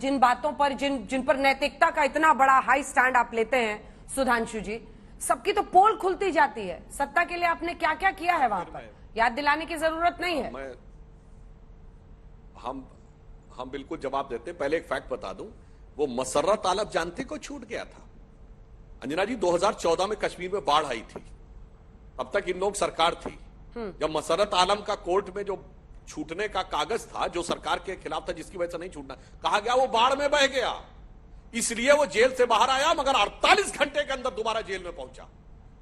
जिन बातों पर जिन पर नैतिकता का इतना बड़ा हाई स्टैंड आप लेते हैं सुधांशु जी, सबकी तो पोल खुलती जाती है। सत्ता के लिए आपने क्या क्या किया है वहां पर, याद दिलाने की जरूरत नहीं है। हम बिल्कुल जवाब देते। पहले एक फैक्ट बता दूं, वो मसर्रत आलम जानते को छूट गया था। अंजना जी, 2014 में कश्मीर में बाढ़ आई थी, तब तक इन लोग सरकार थी। जब मसर्रत आलम का कोर्ट में जो छूटने का कागज था, जो सरकार के खिलाफ था, जिसकी वजह से नहीं छूटना, कहा गया वो बाढ़ में बह गया, इसलिए वो जेल से बाहर आया, मगर 48 घंटे के अंदर दोबारा जेल में पहुंचा।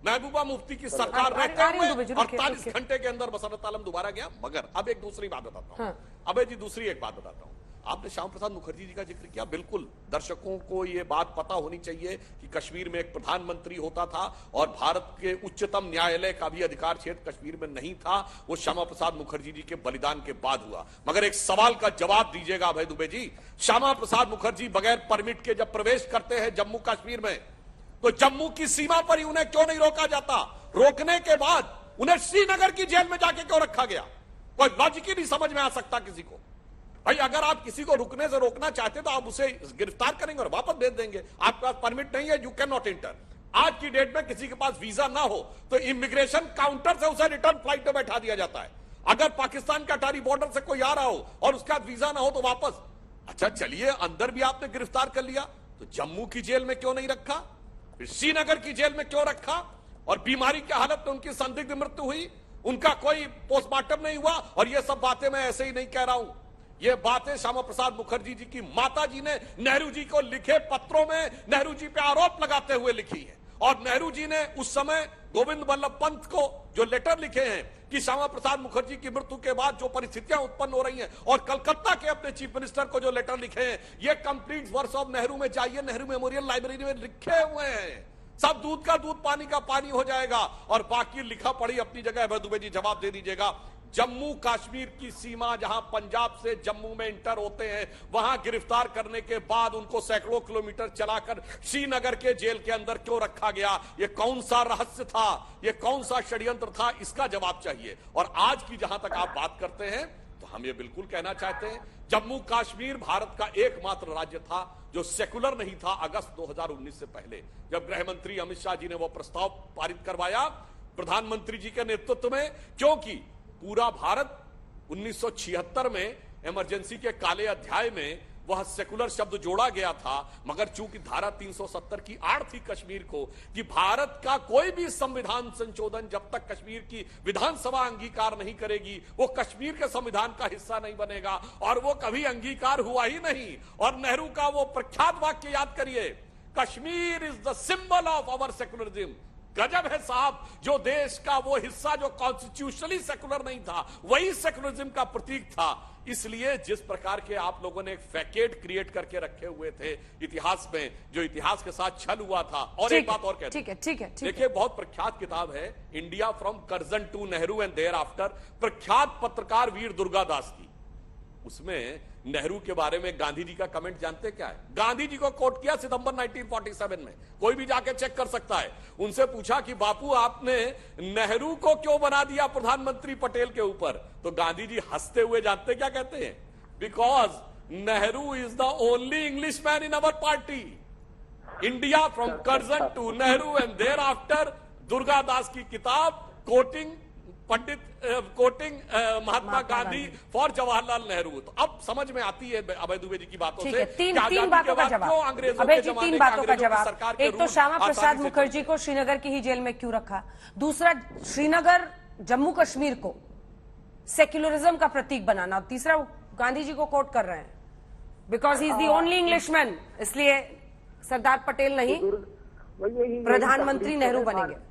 महबूबा मुफ्ती की सरकार रहते हुए 48 घंटे के अंदर मसर्रत आलम दोबारा गया। मगर अब एक दूसरी बात बताता हूं, अबे जी दूसरी एक बात बताता हूं। आपने श्यामा प्रसाद मुखर्जी जी का जिक्र किया, बिल्कुल दर्शकों को यह बात पता होनी चाहिए कि कश्मीर में एक प्रधानमंत्री होता था और भारत के उच्चतम न्यायालय का भी अधिकार क्षेत्र कश्मीर में नहीं था। वो श्यामा प्रसाद मुखर्जी जी के बलिदान के बाद हुआ। मगर एक सवाल का जवाब दीजिएगा अभय दुबे जी, श्यामा प्रसाद मुखर्जी बगैर परमिट के जब प्रवेश करते हैं जम्मू कश्मीर में, तो जम्मू की सीमा पर ही उन्हें क्यों नहीं रोका जाता? रोकने के बाद उन्हें श्रीनगर की जेल में जाके क्यों रखा गया? कोई लॉजिक ही नहीं समझ में आ सकता किसी को। भाई अगर आप किसी को रुकने से रोकना चाहते तो आप उसे गिरफ्तार करेंगे और वापस भेज देंगे। आपके पास परमिट नहीं है, यू कैन नॉट एंटर। आज की डेट में किसी के पास वीजा ना हो तो इमिग्रेशन काउंटर से उसे रिटर्न फ्लाइट में बैठा दिया जाता है। अगर पाकिस्तान के अटारी बॉर्डर से कोई आ रहा हो और उसके बाद वीजा ना हो तो वापस। अच्छा चलिए, अंदर भी आपने गिरफ्तार कर लिया, तो जम्मू की जेल में क्यों नहीं रखा? श्रीनगर की जेल में क्यों रखा? और बीमारी की हालत में उनकी संदिग्ध मृत्यु हुई, उनका कोई पोस्टमार्टम नहीं हुआ। और ये सब बातें मैं ऐसे ही नहीं कह रहा हूं, ये बातें श्यामा प्रसाद मुखर्जी जी की माता जी ने नेहरू जी को लिखे पत्रों में नेहरू जी पे आरोप लगाते हुए लिखी है। और नेहरू जी ने उस समय गोविंद वल्लभ पंत को जो लेटर लिखे हैं कि श्यामा प्रसाद मुखर्जी की मृत्यु के बाद जो परिस्थितियां उत्पन्न हो रही हैं, और कलकत्ता के अपने चीफ मिनिस्टर को जो लेटर लिखे हैं, ये कंप्लीट वर्स ऑफ नेहरू में जाइए, नेहरू मेमोरियल लाइब्रेरी में लिखे हुए हैं। सब दूध का दूध पानी का पानी हो जाएगा। और बाकी लिखा पढ़ी अपनी जगह। अभय दुबे जी जवाब दे दीजिएगा, जम्मू कश्मीर की सीमा जहां पंजाब से जम्मू में इंटर होते हैं, वहां गिरफ्तार करने के बाद उनको सैकड़ों किलोमीटर चलाकर श्रीनगर के जेल के अंदर क्यों रखा गया? ये कौन सा रहस्य था? ये कौन सा षड्यंत्र था? इसका जवाब चाहिए। और आज की जहां तक आप बात करते हैं, तो हम ये बिल्कुल कहना चाहते हैं, जम्मू कश्मीर भारत का एकमात्र राज्य था जो सेकुलर नहीं था अगस्त 2019 से पहले, जब गृह मंत्री अमित शाह जी ने वो प्रस्ताव पारित करवाया प्रधानमंत्री जी के नेतृत्व में। क्योंकि पूरा भारत 1976 में इमरजेंसी के काले अध्याय में वह सेकुलर शब्द जोड़ा गया था, मगर चूंकि धारा 370 की आड़ थी कश्मीर को कि भारत का कोई भी संविधान संशोधन जब तक कश्मीर की विधानसभा अंगीकार नहीं करेगी, वो कश्मीर के संविधान का हिस्सा नहीं बनेगा। और वो कभी अंगीकार हुआ ही नहीं। और नेहरू का वो प्रख्यात वाक्य याद करिए, Kashmir is the symbol of our secularism. गजब है साहब, जो देश का वो हिस्सा जो कॉन्स्टिट्यूशनली सेकुलर नहीं था, वही सेकुलरिज्म का प्रतीक था। इसलिए जिस प्रकार के आप लोगों ने एक फैकेट क्रिएट करके रखे हुए थे इतिहास में, जो इतिहास के साथ छल हुआ था। और एक बात और कहते हैं, ठीक है, देखिए बहुत प्रख्यात किताब है India from Curzon to Nehru and there after, प्रख्यात पत्रकार वीर दुर्गादास की। उसमें नेहरू के बारे में गांधी जी का कमेंट जानते क्या है? गांधी जी को कोट किया सितंबर 1947 में, कोई भी जाके चेक कर सकता है। उनसे पूछा कि बापू आपने नेहरू को क्यों बना दिया प्रधानमंत्री पटेल के ऊपर? तो गांधी जी हंसते हुए जानते क्या कहते हैं? Because Nehru is the only English man in our party. India from Curzon to Nehru and there after, Durgadas की किताब, कोटिंग महात्मा गांधी फॉर जवाहरलाल नेहरू। तो अब समझ में आती है अभय दुबे जी की बातों से तीन बातों का जवाब। अभय जी, तीन बातों का जवाब। एक तो श्यामा प्रसाद मुखर्जी को श्रीनगर की ही जेल में क्यों रखा? दूसरा, श्रीनगर जम्मू कश्मीर को सेक्युलरिज्म का प्रतीक बनाना। तीसरा, गांधी जी को कोट कर रहे हैं because he is the only Englishman, इसलिए सरदार पटेल नहीं प्रधानमंत्री नेहरू बनेंगे।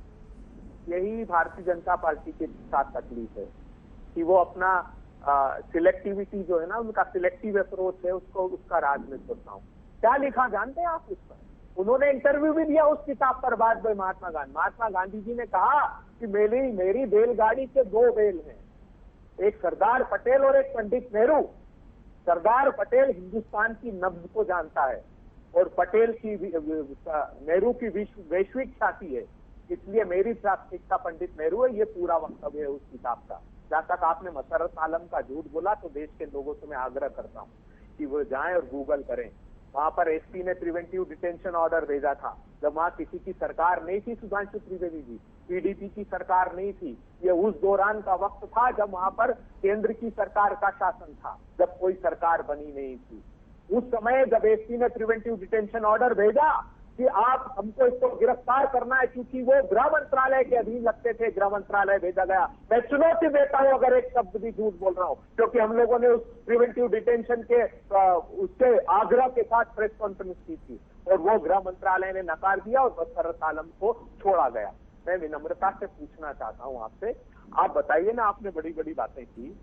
यही भारतीय जनता पार्टी के साथ तकलीफ है कि वो अपना सिलेक्टिविटी जो है ना, उनका सिलेक्टिव अप्रोच है, उसको उसका राज में छोड़ता हूँ। क्या लिखा जानते हैं आप उस पर? उन्होंने इंटरव्यू भी दिया उस किताब पर बाद में। महात्मा गांधी जी ने कहा कि मेरी बैलगाड़ी के दो बैल हैं, एक सरदार पटेल और एक पंडित नेहरू। सरदार पटेल हिंदुस्तान की नब्ज को जानता है और पटेल की नेहरू की वैश्विक ख्याति है, इसलिए मेरी प्राथमिकता पंडित नेहरू है। ये पूरा वक्तव्य है उस किताब का। जहां तक आपने मसर्रत आलम का झूठ बोला, तो देश के लोगों से मैं आग्रह करता हूं कि वो जाएं और गूगल करें। वहां पर एसपी ने प्रिवेंटिव डिटेंशन ऑर्डर भेजा था जब वहां किसी की सरकार नहीं थी, सुधांशु त्रिवेदी जी, पीडीपी की सरकार नहीं थी। ये उस दौरान का वक्त था जब वहां पर केंद्र की सरकार का शासन था, जब कोई सरकार बनी नहीं थी। उस समय जब एसपी ने प्रिवेंटिव डिटेंशन ऑर्डर भेजा कि आप हमको इसको गिरफ्तार करना है, क्योंकि वो गृह मंत्रालय के अधीन लगते थे, गृह मंत्रालय भेजा गया। मैं चुनौती देता हूं अगर एक शब्द भी झूठ बोल रहा हूं, क्योंकि हम लोगों ने उस प्रिवेंटिव डिटेंशन के उसके आग्रह के साथ प्रेस कॉन्फ्रेंस की थी और वो गृह मंत्रालय ने नकार दिया और मसर्रत आलम को छोड़ा गया। मैं विनम्रता से पूछना चाहता हूं आपसे, आप बताइए ना, आपने बड़ी बड़ी बातें की,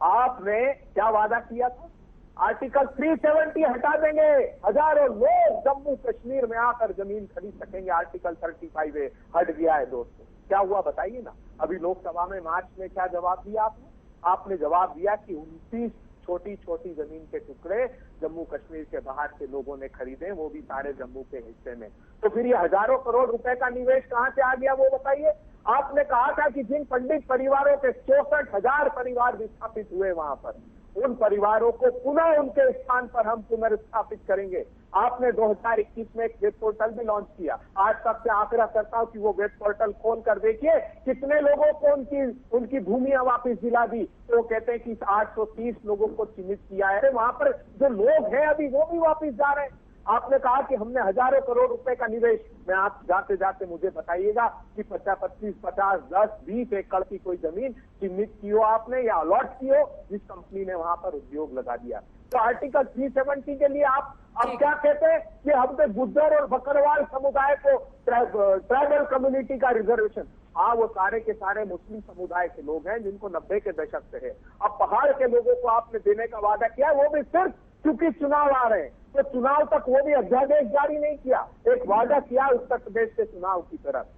आपने क्या वादा किया था? आर्टिकल 370 हटा देंगे, हजारों लोग जम्मू कश्मीर में आकर जमीन खरीद सकेंगे। आर्टिकल 35 हट गया है दोस्तों, क्या हुआ बताइए ना। अभी लोकसभा में मार्च में क्या जवाब दिया आपने? आपने जवाब दिया कि 29 छोटी छोटी जमीन के टुकड़े जम्मू कश्मीर के बाहर के लोगों ने खरीदे, वो भी सारे जम्मू के हिस्से में। तो फिर ये हजारों करोड़ रुपए का निवेश कहां से आ गया वो बताइए। आपने कहा था कि जिन पंडित परिवारों के 64,000 परिवार विस्थापित हुए वहां पर, उन परिवारों को पुनः उनके स्थान पर हम पुनर्स्थापित करेंगे। आपने 2021 में एक वेब पोर्टल भी लॉन्च किया। आज तक से आग्रह करता हूं कि वो वेब पोर्टल खोल कर देखिए कितने लोगों को उनकी भूमियां वापस दिला दी। तो वो कहते हैं कि 830 लोगों को चिन्हित किया है। वहां पर जो लोग हैं अभी वो भी वापस जा रहे हैं। आपने कहा कि हमने हजारों करोड़ रुपए का निवेश, मैं आप जाते जाते मुझे बताइएगा कि 25, 50, 10, 20 एकड़ की कोई जमीन चिन्हित की हो आपने या अलॉट की हो जिस कंपनी ने वहां पर उद्योग लगा दिया। तो आर्टिकल 370 के लिए आप अब क्या कहते हैं कि हमने गुज्जर और बकरवाल समुदाय को ट्राइबल कम्युनिटी का रिजर्वेशन। हाँ, वो सारे के सारे मुस्लिम समुदाय के लोग हैं जिनको 90 के दशक से है। अब पहाड़ के लोगों को आपने देने का वादा किया, वो भी सिर्फ क्योंकि चुनाव आ रहे हैं, तो चुनाव तक वो भी अध्यादेश जारी नहीं किया, एक वादा किया उत्तर प्रदेश के चुनाव की तरफ।